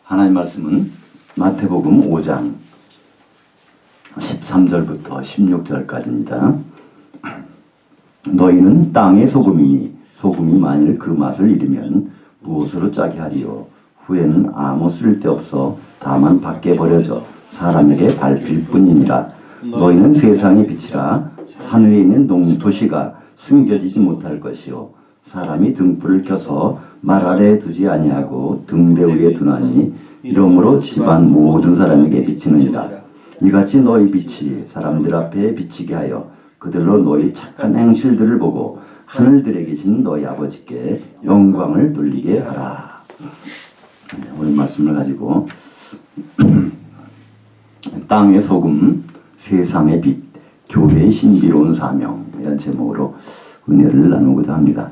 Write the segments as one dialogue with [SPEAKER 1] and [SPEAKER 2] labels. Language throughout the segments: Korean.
[SPEAKER 1] 하나님 말씀은 마태복음 5장 13절부터 16절까지입니다. 너희는 땅의 소금이니 소금이 만일 그 맛을 잃으면 무엇으로 짜게 하리요. 후에는 아무 쓸데없어 다만 밖에 버려져 사람에게 밟힐 뿐이니라. 너희는 세상의 빛이라. 산 위에 있는 도시가 숨겨지지 못할 것이요. 사람이 등불을 켜서 말 아래에 두지 아니하고 등대 위에 두나니 이러므로 집안 모든 사람에게 비치느니라. 이같이 너희 빛이 사람들 앞에 비치게 하여 그들로 너희 착한 행실들을 보고 하늘들에 계신 너희 아버지께 영광을 돌리게 하라. 오늘 말씀을 가지고 땅의 소금, 세상의 빛, 교회의 신비로운 사명 이런 제목으로 은혜를 나누고자 합니다.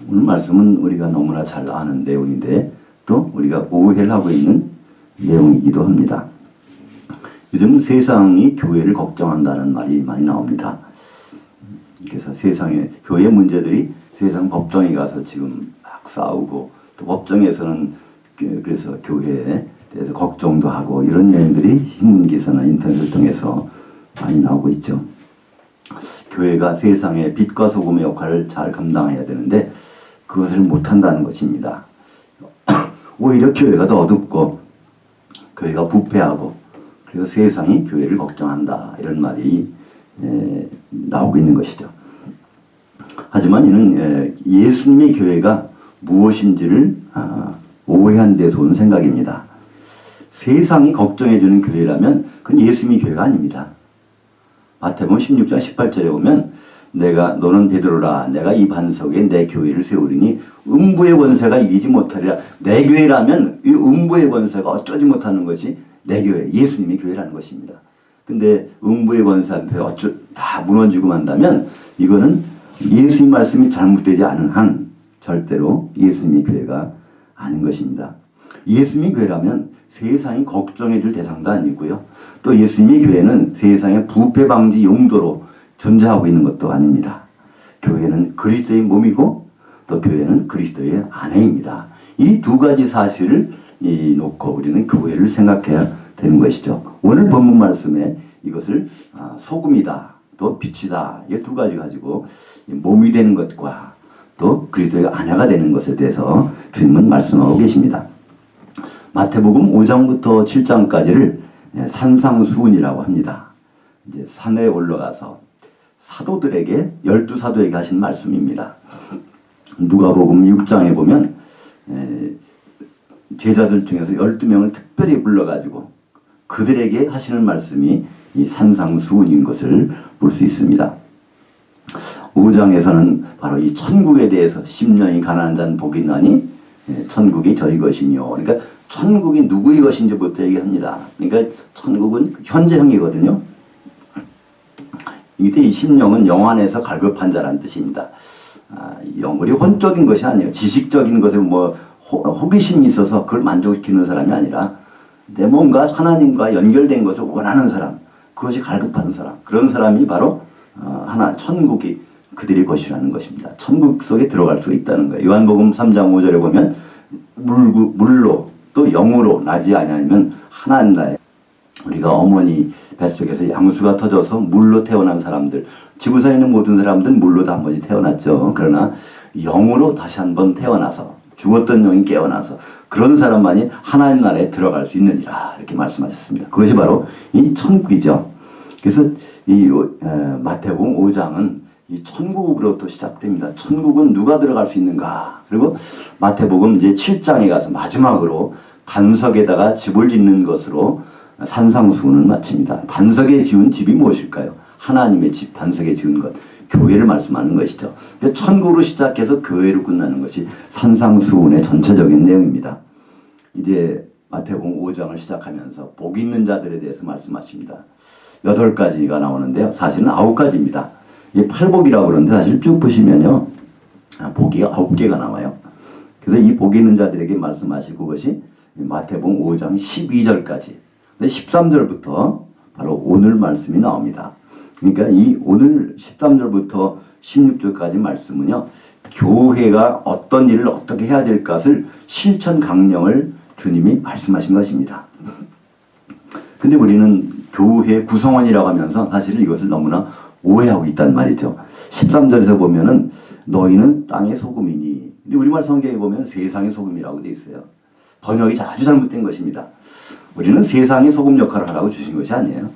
[SPEAKER 1] 오늘 말씀은 우리가 너무나 잘 아는 내용인데 또 우리가 오해를 하고 있는 내용이기도 합니다. 요즘 세상이 교회를 걱정한다는 말이 많이 나옵니다. 그래서 세상에 교회 문제들이 세상 법정에 가서 지금 막 싸우고 또 법정에서는 그래서 교회에 대해서 걱정도 하고 이런 내용들이 신문 기사나 인터넷을 통해서 많이 나오고 있죠. 교회가 세상의 빛과 소금의 역할을 잘 감당해야 되는데 그것을 못한다는 것입니다. 오히려 교회가 더 어둡고 교회가 부패하고 그래서 세상이 교회를 걱정한다 이런 말이 나오고 있는 것이죠. 하지만 이는 예수님의 교회가 무엇인지를 오해한 데서 온 생각입니다. 세상이 걱정해주는 교회라면 그건 예수님의 교회가 아닙니다. 마태복음 16장 18절에 보면 너는 베드로라 내가 이 반석에 내 교회를 세우리니 음부의 권세가 이기지 못하리라. 내 교회라면 이 음부의 권세가 어쩌지 못하는 것이 내 교회, 예수님의 교회라는 것입니다. 근데 음부의 권세 앞에 다 무너지고 만다면 이거는 예수님 말씀이 잘못되지 않은 한 절대로 예수님의 교회가 아닌 것입니다. 예수님의 교회라면 세상이 걱정해 줄 대상도 아니고요. 또 예수님의 교회는 세상의 부패 방지 용도로 존재하고 있는 것도 아닙니다. 교회는 그리스도의 몸이고 또 교회는 그리스도의 아내입니다. 이 두 가지 사실을 놓고 우리는 교회를 생각해야 되는 것이죠. 오늘 본문 말씀에 이것을 소금이다 또 빛이다 이 두 가지 가지고 몸이 되는 것과 또 그리스도의 아내가 되는 것에 대해서 주님은 말씀하고 계십니다. 마태복음 5장부터 7장까지를 산상수훈이라고 합니다. 이제 산에 올라가서 사도들에게 12사도에게 하신 말씀입니다. 누가복음 6장에 보면 제자들 중에서 12명을 특별히 불러가지고 그들에게 하시는 말씀이 이 산상수훈인 것을 볼 수 있습니다. 5장에서는 바로 이 천국에 대해서 심령이 가난한 자는 복이 나니 천국이 저희 것이며, 그러니까 천국이 누구의 것인지부터 얘기합니다. 그러니까 천국은 현재형이거든요. 이때 이 심령은 영 안에서 갈급한 자라는 뜻입니다. 우리 혼적인 것이 아니에요. 지식적인 것에 호기심이 있어서 그걸 만족시키는 사람이 아니라 내 몸과 하나님과 연결된 것을 원하는 사람, 그것이 갈급한 사람, 그런 사람이 바로 천국이 그들의 것이라는 것입니다. 천국 속에 들어갈 수 있다는 거예요. 요한복음 3장 5절에 보면 물로 또 영으로 나지 아니하면 하나님 나라에 우리가 어머니 뱃속에서 양수가 터져서 물로 태어난 사람들, 지구상에 있는 모든 사람들은 물로 다 한 번씩 태어났죠. 그러나 영으로 다시 한 번 태어나서 죽었던 영이 깨어나서 그런 사람만이 하나님 나라에 들어갈 수 있느니라 이렇게 말씀하셨습니다. 그것이 바로 이 천국이죠. 그래서 이 마태복음 5장은 이 천국으로부터 시작됩니다. 천국은 누가 들어갈 수 있는가? 그리고 마태복음 이제 7장에 가서 마지막으로 반석에다가 집을 짓는 것으로 산상수훈을 마칩니다. 반석에 지은 집이 무엇일까요? 하나님의 집, 반석에 지은 것. 교회를 말씀하는 것이죠. 그러니까 천국으로 시작해서 교회로 끝나는 것이 산상수훈의 전체적인 내용입니다. 이제 마태복음 5장을 시작하면서 복 있는 자들에 대해서 말씀하십니다. 8가지가 나오는데요. 사실은 9가지입니다. 이 팔복이라고 그러는데 사실 쭉 보시면요. 복이 9개가 나와요. 그래서 이 복 있는 자들에게 말씀하실 그것이 마태복음 5장 12절까지. 13절부터 바로 오늘 말씀이 나옵니다. 그러니까 이 오늘 13절부터 16절까지 말씀은요. 교회가 어떤 일을 어떻게 해야 될 것을 실천 강령을 주님이 말씀하신 것입니다. 근데 우리는 교회 구성원이라고 하면서 사실은 이것을 너무나 오해하고 있단 말이죠. 13절에서 보면은 너희는 땅의 소금이니. 근데 우리말 성경에 보면 세상의 소금이라고 돼 있어요. 번역이 아주 잘못된 것입니다. 우리는 세상의 소금 역할을 하라고 주신 것이 아니에요.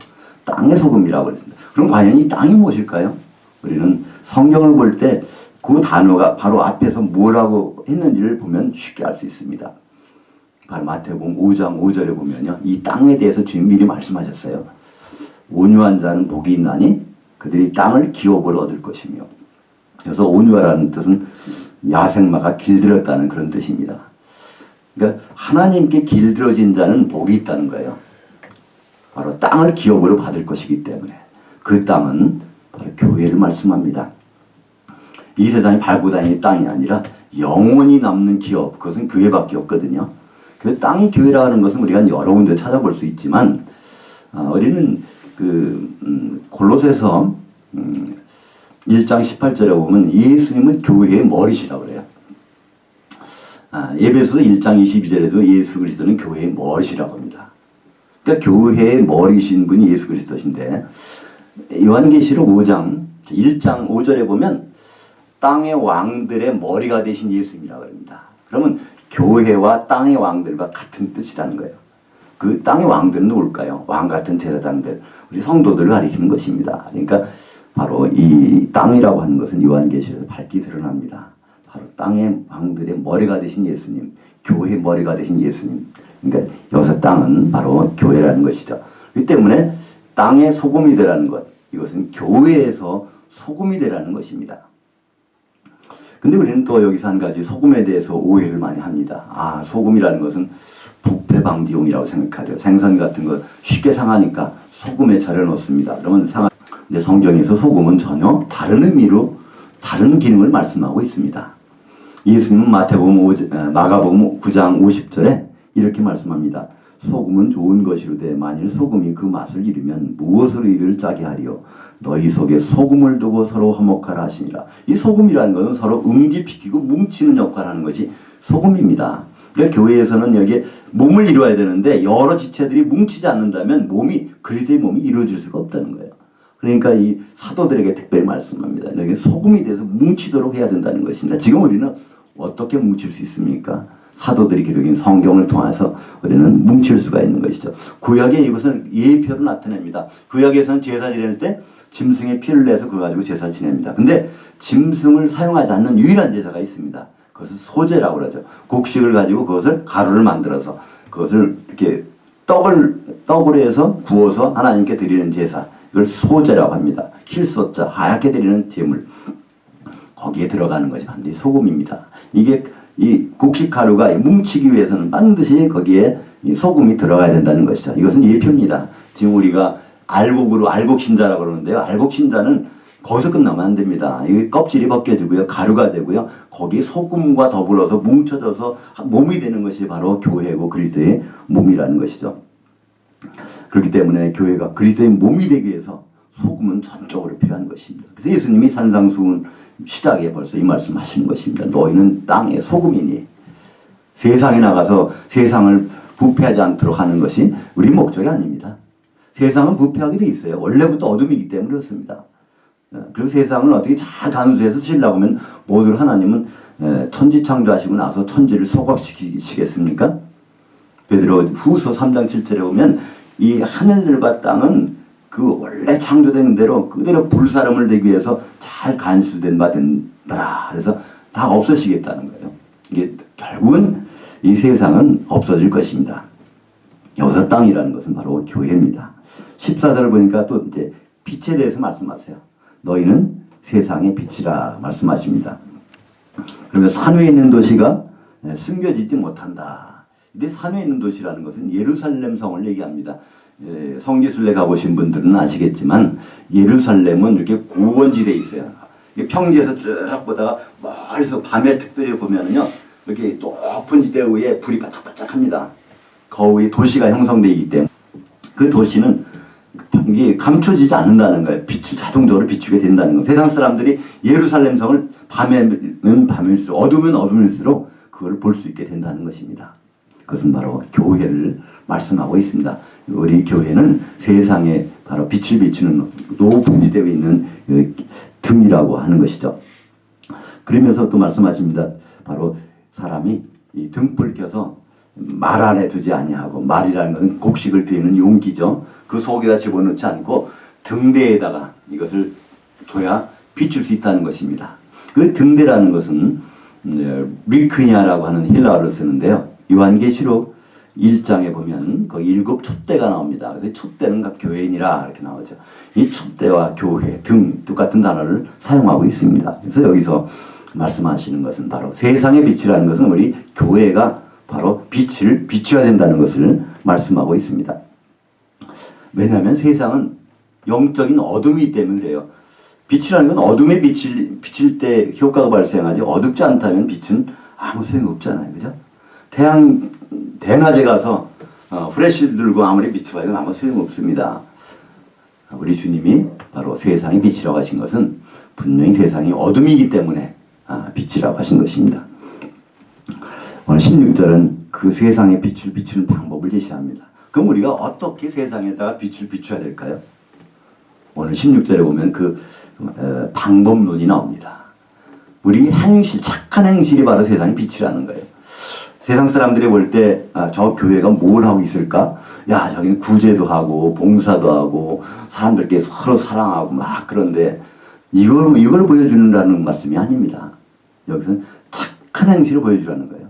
[SPEAKER 1] 땅의 소금이라고 그랬습니다. 그럼 과연 이 땅이 무엇일까요? 우리는 성경을 볼 때 그 단어가 바로 앞에서 뭐라고 했는지를 보면 쉽게 알 수 있습니다. 바로 마태복음 5장 5절에 보면요. 이 땅에 대해서 주님 미리 말씀하셨어요. 온유한 자는 복이 있나니 그들이 땅을 기업으로 얻을 것이며. 그래서 온유하라는 뜻은 야생마가 길들였다는 그런 뜻입니다. 그러니까 하나님께 길들여진 자는 복이 있다는 거예요. 바로 땅을 기업으로 받을 것이기 때문에 그 땅은 바로 교회를 말씀합니다. 이 세상이 밟고 다니는 땅이 아니라 영원히 남는 기업, 그것은 교회밖에 없거든요. 그 땅이 교회라 하는 것은 우리가 여러 군데 찾아볼 수 있지만 우리는 골로새서 1장 18절에 보면 예수님은 교회의 머리시라고 그래요. 에베소서 1장 22절에도 예수 그리스도는 교회의 머리시라고 합니다. 그러니까 교회의 머리신 분이 예수 그리스도신데 요한계시록 5장 1장 5절에 보면 땅의 왕들의 머리가 되신 예수님이라고 합니다. 그러면 교회와 땅의 왕들과 같은 뜻이라는 거예요. 그 땅의 왕들은 누굴까요? 왕 같은 제사장들, 우리 성도들을 가리키는 것입니다. 그러니까 바로 이 땅이라고 하는 것은 요한계시록에서 밝게 드러납니다. 바로 땅의 왕들의 머리가 되신 예수님, 교회의 머리가 되신 예수님. 그러니까 여기서 땅은 바로 교회라는 것이죠. 그렇기 때문에 땅의 소금이 되라는 것, 이것은 교회에서 소금이 되라는 것입니다. 근데 우리는 또 여기서 한 가지 소금에 대해서 오해를 많이 합니다. 소금이라는 것은 부패 방지용이라고 생각하죠. 생선 같은 거 쉽게 상하니까 소금에 절여 놓습니다. 그러면 근데 성경에서 소금은 전혀 다른 의미로 다른 기능을 말씀하고 있습니다. 예수님은 마가복음 9장 50절에 이렇게 말씀합니다. 소금은 좋은 것이로되 만일 소금이 그 맛을 잃으면 무엇으로 이를 짜게 하리요. 너희 속에 소금을 두고 서로 화목하라 하시니라. 이 소금이라는 것은 서로 응집시키고 뭉치는 역할을 하는 것이 소금입니다. 그러니까 교회에서는 여기에 몸을 이루어야 되는데 여러 지체들이 뭉치지 않는다면 그리스도의 몸이 이루어질 수가 없다는 거예요. 그러니까 이 사도들에게 특별히 말씀합니다. 너희 소금이 돼서 뭉치도록 해야 된다는 것입니다. 지금 우리는 어떻게 뭉칠 수 있습니까? 사도들이 기록인 성경을 통해서 우리는 뭉칠 수가 있는 것이죠. 구약에 이것을 예표로 나타냅니다. 구약에서는 제사 지낼 때 짐승의 피를 내서 그거 가지고 제사를 지냅니다. 근데 짐승을 사용하지 않는 유일한 제사가 있습니다. 그것을 소제라고 그러죠. 곡식을 가지고 그것을 가루를 만들어서 그것을 이렇게 떡으로 해서 구워서 하나님께 드리는 제사. 이걸 소제라고 합니다. 힐소자, 하얗게 드리는 제물. 거기에 들어가는 것이 반드시 소금입니다. 이게 이 곡식 가루가 뭉치기 위해서는 반드시 거기에 소금이 들어가야 된다는 것이죠. 이것은 예표입니다. 지금 우리가 알곡신자라고 그러는데요. 알곡신자는 거기서 끝나면 안 됩니다. 이 껍질이 벗겨지고요. 가루가 되고요. 거기 소금과 더불어서 뭉쳐져서 몸이 되는 것이 바로 교회고 그리스도의 몸이라는 것이죠. 그렇기 때문에 교회가 그리스도의 몸이 되기 위해서 소금은 전적으로 필요한 것입니다. 그래서 예수님이 산상수훈 시작에 벌써 이 말씀 하시는 것입니다. 너희는 땅의 소금이니. 세상에 나가서 세상을 부패하지 않도록 하는 것이 우리 목적이 아닙니다. 세상은 부패하게 돼 있어요. 원래부터 어둠이기 때문에 그렇습니다. 그리고 세상을 어떻게 잘 간수해서 쓰려고 하면 모두 하나님은 천지 창조하시고 나서 천지를 소각시키시겠습니까? 베드로 후서 3장 7절에 보면 이 하늘들과 땅은 그 원래 창조된 대로 그대로 불사름을 내기 위해서 잘 간수된 바라. 그래서 다 없어지겠다는 거예요. 이게 결국은 이 세상은 없어질 것입니다. 여기서 땅이라는 것은 바로 교회입니다. 14절을 보니까 또 이제 빛에 대해서 말씀하세요. 너희는 세상의 빛이라 말씀하십니다. 그러면 산위에 있는 도시가 숨겨지지 못한다. 근데 산위에 있는 도시라는 것은 예루살렘 성을 얘기합니다. 성지순례 가보신 분들은 아시겠지만 예루살렘은 이렇게 고원지대에 있어요. 평지에서 쭉 보다가 멀리서 밤에 특별히 보면은요 이렇게 높은 지대 위에 불이 바짝바짝합니다. 거의 도시가 형성되기 때문에 그 도시는 이게 감춰지지 않는다는 거예요. 빛을 자동적으로 비추게 된다는 거예요. 세상 사람들이 예루살렘 성을 밤에는 밤일수록 어두우면 어두울수록 그걸 볼 수 있게 된다는 것입니다. 그것은 바로 교회를 말씀하고 있습니다. 우리 교회는 세상에 바로 빛을 비추는 높은 지대에 있는 등이라고 하는 것이죠. 그러면서 또 말씀하십니다. 바로 사람이 이 등불 켜서 말 안에 두지 아니하고, 말이라는 것은 곡식을 뒤는 용기죠. 그 속에다 집어넣지 않고 등대에다가 이것을 둬야 비출 수 있다는 것입니다. 그 등대라는 것은 릴크니아라고 하는 헬라어를 쓰는데요. 요한계시록 1장에 보면 그 7 촛대가 나옵니다. 그래서 촛대는 각 교회인이라 이렇게 나오죠. 이 촛대와 교회, 등 똑같은 단어를 사용하고 있습니다. 그래서 여기서 말씀하시는 것은 바로 세상의 빛이라는 것은 우리 교회가 바로 빛을 비춰야 된다는 것을 말씀하고 있습니다. 왜냐하면 세상은 영적인 어둠이기 때문에 그래요. 빛이라는 건 어둠에 비칠 때 효과가 발생하지, 어둡지 않다면 빛은 아무 소용이 없잖아요. 그죠? 대낮에 가서 프레쉬 들고 아무리 비춰봐도 아무 소용이 없습니다. 우리 주님이 바로 세상의 빛이라고 하신 것은 분명히 세상이 어둠이기 때문에 빛이라고 하신 것입니다. 오늘 16절은 그 세상의 빛을 비추는 방법을 제시합니다. 그럼 우리가 어떻게 세상에다가 빛을 비춰야 될까요? 오늘 16절에 보면 그 방법론이 나옵니다. 우리 행실, 착한 행실이 바로 세상의 빛이라는 거예요. 세상 사람들이 볼 때 저 교회가 뭘 하고 있을까? 야, 저기는 구제도 하고 봉사도 하고 사람들께 서로 사랑하고 막 그런데 이걸 보여주는다는 말씀이 아닙니다. 여기서는 착한 행실을 보여주라는 거예요.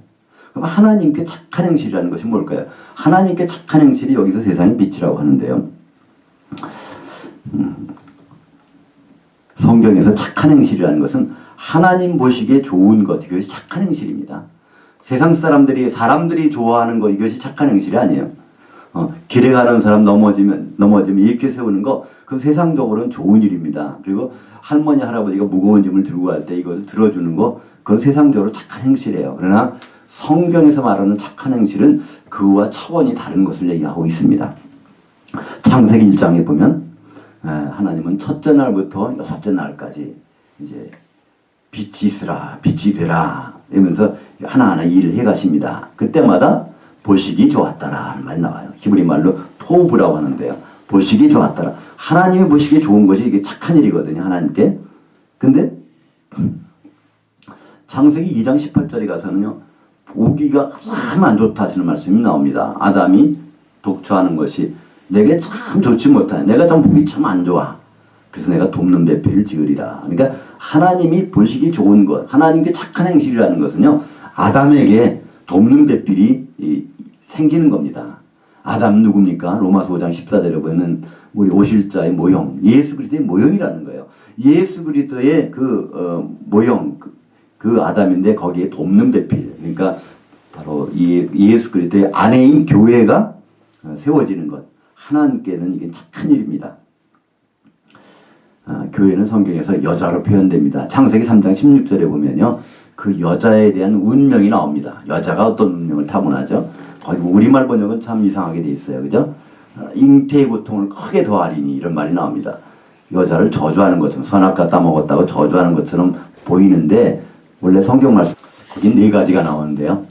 [SPEAKER 1] 그럼 하나님께 착한 행실이라는 것이 뭘까요? 하나님께 착한 행실이 여기서 세상의 빛이라고 하는데요. 성경에서 착한 행실이라는 것은 하나님 보시기에 좋은 것, 이것이 착한 행실입니다. 세상 사람들이 좋아하는 것, 이것이 착한 행실이 아니에요. 길에 가는 사람 넘어지면 이렇게 세우는 거, 그건 세상적으로는 좋은 일입니다. 그리고 할머니, 할아버지가 무거운 짐을 들고 갈 때 이것을 들어주는 거, 그건 세상적으로 착한 행실이에요. 그러나 성경에서 말하는 착한 행실은 그와 차원이 다른 것을 얘기하고 있습니다. 창세기 1장에 보면 하나님은 첫째 날부터 여섯째 날까지 이제 빛이 있으라, 빛이 되라 이러면서 하나하나 일을 해가십니다. 그때마다 보시기 좋았다라는 말이 나와요. 히브리 말로 토브라고 하는데요. 보시기 좋았다라. 하나님이 보시기 좋은 것이 이게 착한 일이거든요. 하나님께. 근데 창세기 2장 18절에 가서는요. 보기가 참 안 좋다 하시는 말씀이 나옵니다. 아담이 독초하는 것이 내게 참 좋지 못하네. 내가 참 보기 참 안 좋아. 그래서 내가 돕는 배필을 지으리라. 그러니까 하나님이 보시기 좋은 것, 하나님께 착한 행실이라는 것은요. 아담에게 돕는 배필이 생기는 겁니다. 아담 누굽니까? 로마서 5장 14절에 보면 우리 오실자의 모형, 예수 그리스도의 모형이라는 거예요. 예수 그리스도의 모형, 그 아담인데 거기에 돕는 배필. 그러니까 바로 예수 그리스도의 아내인 교회가 세워지는 것. 하나님께는 이게 착한 일입니다. 교회는 성경에서 여자로 표현됩니다. 창세기 3장 16절에 보면요. 그 여자에 대한 운명이 나옵니다. 여자가 어떤 운명을 타고나죠? 거기 우리말 번역은 참 이상하게 돼 있어요. 그죠? 잉태의 고통을 크게 더하리니 이런 말이 나옵니다. 여자를 저주하는 것처럼 선악 갖다 먹었다고 저주하는 것처럼 보이는데 원래 성경 말씀 거기 4가지가 나오는데요.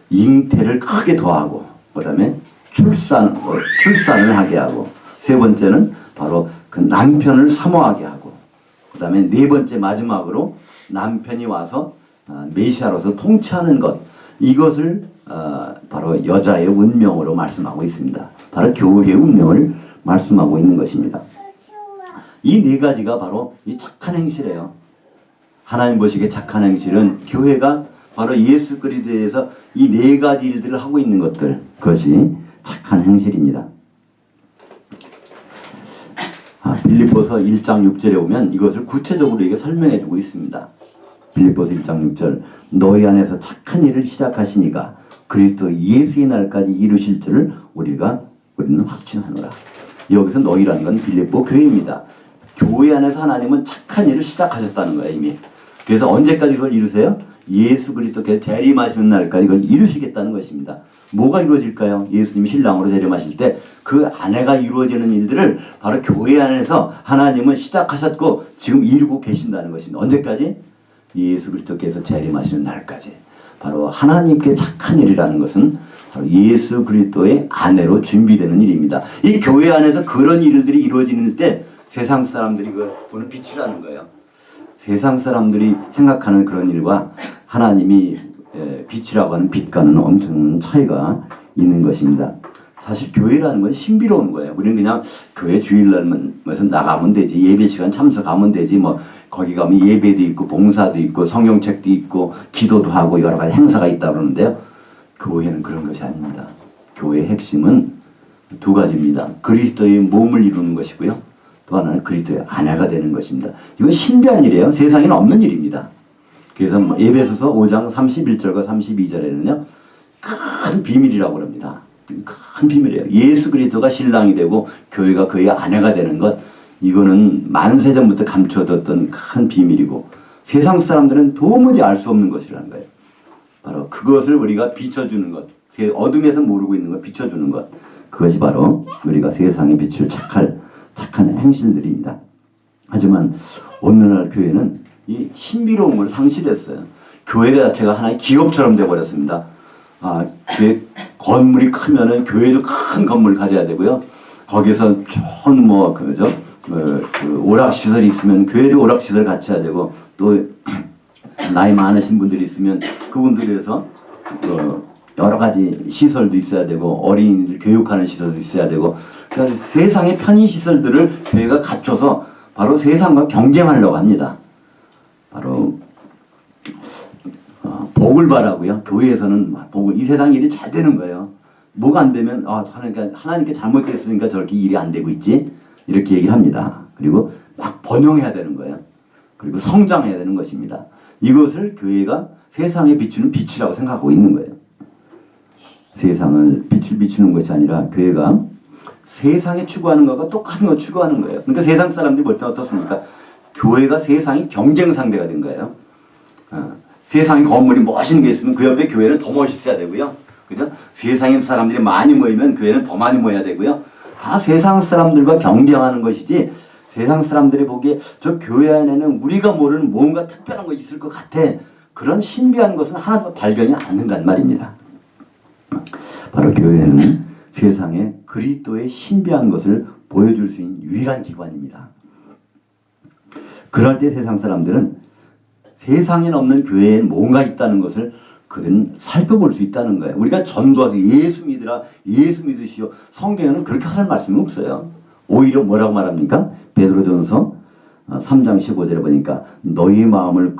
[SPEAKER 1] 잉태를 크게 더하고 그 다음에 출산을 하게 하고 세 번째는 바로 그 남편을 사모하게 하고 그 다음에 4번째 마지막으로 남편이 와서 메시아로서 통치하는 것 이것을 바로 여자의 운명으로 말씀하고 있습니다. 바로 교회의 운명을 말씀하고 있는 것입니다. 이 4가지가 바로 이 착한 행실이에요. 하나님 보시기에 착한 행실은 교회가 바로 예수 그리스도에서 이 4가지 일들을 하고 있는 것들 그것이 착한 행실입니다. 빌립보서 1장 6절에 오면 이것을 구체적으로 이게 설명해 주고 있습니다. 빌립보서 1장 6절 너희 안에서 착한 일을 시작하시니가 그리스도 예수의 날까지 이루실 줄을 우리는 확신하노라. 여기서 너희라는 건 빌립보 교회입니다. 교회 안에서 하나님은 착한 일을 시작하셨다는 거예요. 이미. 그래서 언제까지 그걸 이루세요? 예수 그리스도께서 재림하시는 날까지 그걸 이루시겠다는 것입니다. 뭐가 이루어질까요? 예수님이 신랑으로 재림하실 때 그 아내가 이루어지는 일들을 바로 교회 안에서 하나님은 시작하셨고 지금 이루고 계신다는 것입니다. 언제까지? 예수 그리스도께서 재림하시는 날까지. 바로 하나님께 착한 일이라는 것은 바로 예수 그리스도의 아내로 준비되는 일입니다. 이 교회 안에서 그런 일들이 이루어지는 때 세상 사람들이 그 보는 빛이라는 거예요. 세상 사람들이 생각하는 그런 일과 하나님이 빛이라고 하는 빛과는 엄청난 차이가 있는 것입니다. 사실 교회라는 건 신비로운 거예요. 우리는 그냥 교회 주일날만 나가면 되지, 예배 시간 참석하면 되지, 뭐 거기 가면 예배도 있고 봉사도 있고 성경책도 있고 기도도 하고 여러 가지 행사가 있다 그러는데요. 교회는 그런 것이 아닙니다. 교회의 핵심은 두 가지입니다. 그리스도의 몸을 이루는 것이고요. 또 하나는 그리스도의 아내가 되는 것입니다. 이건 신비한 일이에요. 세상에는 없는 일입니다. 그래서 에베소서 5장 31절과 32절에는요. 큰 비밀이라고 합니다. 큰 비밀이에요. 예수 그리스도가 신랑이 되고 교회가 그의 아내가 되는 것, 이거는 만세전부터 감춰뒀던 큰 비밀이고 세상 사람들은 도무지 알 수 없는 것이라는 거예요. 바로 그것을 우리가 비춰주는 것, 어둠에서 모르고 있는 것 비춰주는 것, 그것이 바로 우리가 세상에 비출 착한 행실들입니다. 하지만 오늘날 교회는 이 신비로운 걸 상실했어요. 교회 자체가 하나의 기업처럼 되어버렸습니다. 교회 건물이 크면은 교회도 큰 건물 가져야 되고요. 거기서 좋은 오락시설이 있으면 교회도 오락시설 갖춰야 되고, 또 나이 많으신 분들이 있으면 그분들에서 여러 가지 시설도 있어야 되고 어린이들 교육하는 시설도 있어야 되고, 그러니까 세상의 편의시설들을 교회가 갖춰서 바로 세상과 경쟁하려고 합니다. 바로 복을 바라고요. 교회에서는 이 세상 일이 잘 되는 거예요. 뭐가 안 되면 하나님께 잘못됐으니까 저렇게 일이 안 되고 있지, 이렇게 얘기를 합니다. 그리고 막 번영해야 되는 거예요. 그리고 성장해야 되는 것입니다. 이것을 교회가 세상에 비추는 빛이라고 생각하고 있는 거예요. 세상을 빛을 비추는 것이 아니라 교회가 세상에 추구하는 것과 똑같은 걸 추구하는 거예요. 그러니까 세상 사람들이 볼 때 어떻습니까? 교회가 세상의 경쟁 상대가 된 거예요. 세상에 건물이 멋있는 게 있으면 그 옆에 교회는 더 멋있어야 되고요. 그죠? 세상에 사람들이 많이 모이면 교회는 더 많이 모여야 되고요. 다 세상 사람들과 경쟁하는 것이지, 세상 사람들이 보기에 저 교회 안에는 우리가 모르는 뭔가 특별한 거 있을 것 같아, 그런 신비한 것은 하나도 발견이 안 된단 말입니다. 바로 교회는 세상에 그리스도의 신비한 것을 보여줄 수 있는 유일한 기관입니다. 그럴 때 세상 사람들은 세상에 없는 교회에 뭔가 있다는 것을 그들은 살펴볼 수 있다는 거예요. 우리가 전도하서 예수 믿으라, 예수 믿으시오, 성경에는 그렇게 하는 말씀이 없어요. 오히려 뭐라고 말합니까? 베드로전서 3장 15절에 보니까 너희 마음에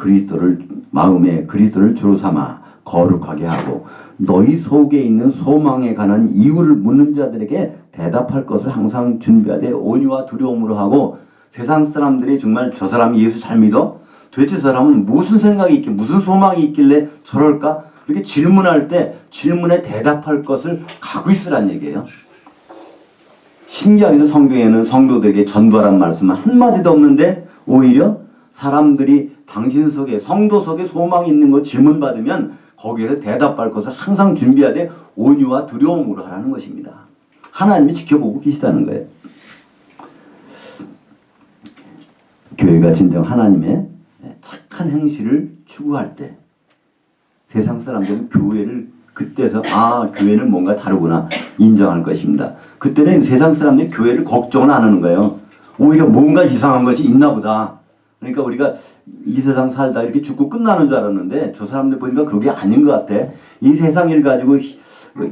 [SPEAKER 1] 그리스도를 주로 삼아 거룩하게 하고 너희 속에 있는 소망에 관한 이유를 묻는 자들에게 대답할 것을 항상 준비하되 온유와 두려움으로 하고. 세상 사람들이 정말 저 사람이 예수 잘 믿어? 도대체 저 사람은 무슨 생각이 있길래, 무슨 소망이 있길래 저럴까? 이렇게 질문할 때 질문에 대답할 것을 갖고 있으란 얘기예요. 신기하게도 성경에는 성도들에게 전도하라는 말씀은 한마디도 없는데, 오히려 사람들이 당신 속에, 성도 속에 소망이 있는 거 질문받으면 거기에서 대답할 것을 항상 준비하되 온유와 두려움으로 하라는 것입니다. 하나님이 지켜보고 계시다는 거예요. 교회가 진정 하나님의 착한 행실을 추구할 때 세상 사람들은 교회를 그때서 교회는 뭔가 다르구나 인정할 것입니다. 그때는 세상 사람들이 교회를 걱정은 안 하는 거예요. 오히려 뭔가 이상한 것이 있나 보다. 그러니까 우리가 이 세상 살다 이렇게 죽고 끝나는 줄 알았는데 저 사람들 보니까 그게 아닌 것 같아. 이 세상 일 가지고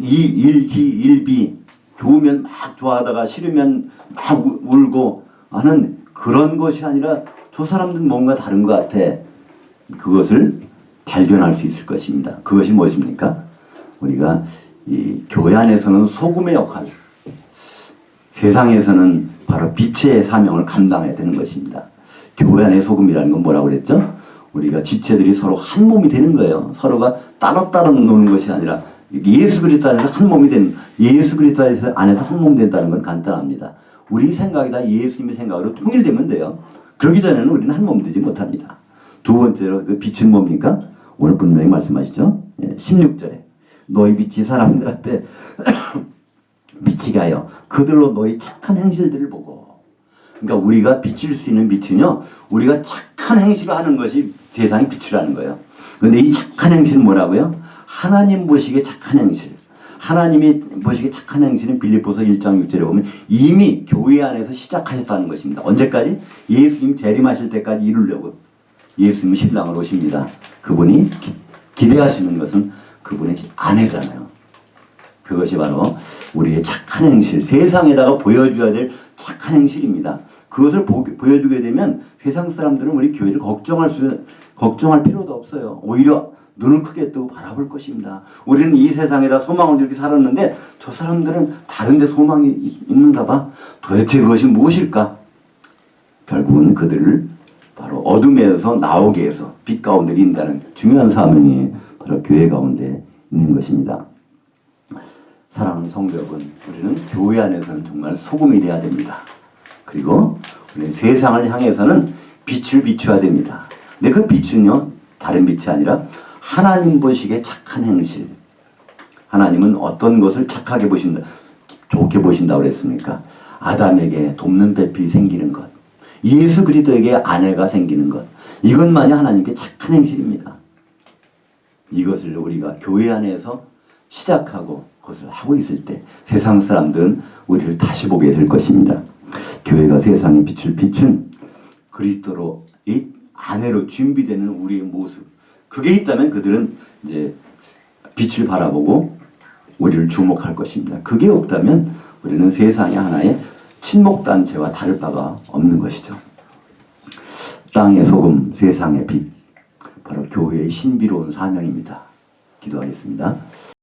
[SPEAKER 1] 일비 좋으면 막 좋아하다가 싫으면 막 울고 하는 그런 것이 아니라 저 사람들은 뭔가 다른 것 같아. 그것을 발견할 수 있을 것입니다. 그것이 무엇입니까? 우리가 이 교회 안에서는 소금의 역할, 세상에서는 바로 빛의 사명을 감당해야 되는 것입니다. 교회 안의 소금이라는 건 뭐라고 그랬죠? 우리가 지체들이 서로 한 몸이 되는 거예요. 서로가 따로따로 노는 것이 아니라 예수 그리스도 안에서 한 몸이 되는, 예수 그리스도 안에서 한 몸 된다는 건 간단합니다. 우리 생각이 다 예수님의 생각으로 통일되면 돼요. 그러기 전에는 우리는 한 몸 되지 못합니다. 두 번째로 그 빛은 뭡니까? 오늘 분명히 말씀하시죠. 16절에 너희 빛이 사람들 앞에 비치게 하여 그들로 너희 착한 행실들을 보고. 그러니까 우리가 비칠 수 있는 빛은요, 우리가 착한 행실을 하는 것이 세상의 빛이라는 거예요. 그런데 이 착한 행실은 뭐라고요? 하나님 보시기에 착한 행실, 하나님이 보시기에 착한 행실은 빌립보서 1장 6절에 보면 이미 교회 안에서 시작하셨다는 것입니다. 언제까지? 예수님 재림하실 때까지 이루려고. 예수님 신랑으로 오십니다. 그분이 기대하시는 것은 그분의 아내잖아요. 그것이 바로 우리의 착한 행실, 세상에다가 보여줘야 될 착한 행실입니다. 그것을 보여주게 되면 세상 사람들은 우리 교회를 걱정할 필요도 없어요. 오히려 눈을 크게 뜨고 바라볼 것입니다. 우리는 이 세상에다 소망을 이렇게 살았는데 저 사람들은 다른 데 소망이 있는가 봐. 도대체 그것이 무엇일까? 결국은 그들을 바로 어둠에서 나오게 해서 빛 가운데 인다는 중요한 사명이 바로 교회 가운데 있는 것입니다. 사랑하는 성도 여러분, 우리는 교회 안에서는 정말 소금이 되어야 됩니다. 그리고 우리 세상을 향해서는 빛을 비춰야 됩니다. 근데 그 빛은요, 다른 빛이 아니라 하나님 보시기에 착한 행실. 하나님은 어떤 것을 착하게 보신다, 좋게 보신다고 그랬습니까? 아담에게 돕는 배필이 생기는 것, 예수 그리스도에게 아내가 생기는 것, 이것만이 하나님께 착한 행실입니다. 이것을 우리가 교회 안에서 시작하고 그것을 하고 있을 때 세상 사람들은 우리를 다시 보게 될 것입니다. 교회가 세상에 비출 빛은 그리스도로 이 아내로 준비되는 우리의 모습. 그게 있다면 그들은 이제 빛을 바라보고 우리를 주목할 것입니다. 그게 없다면 우리는 세상의 하나의 친목단체와 다를 바가 없는 것이죠. 땅의 소금, 세상의 빛, 바로 교회의 신비로운 사명입니다. 기도하겠습니다.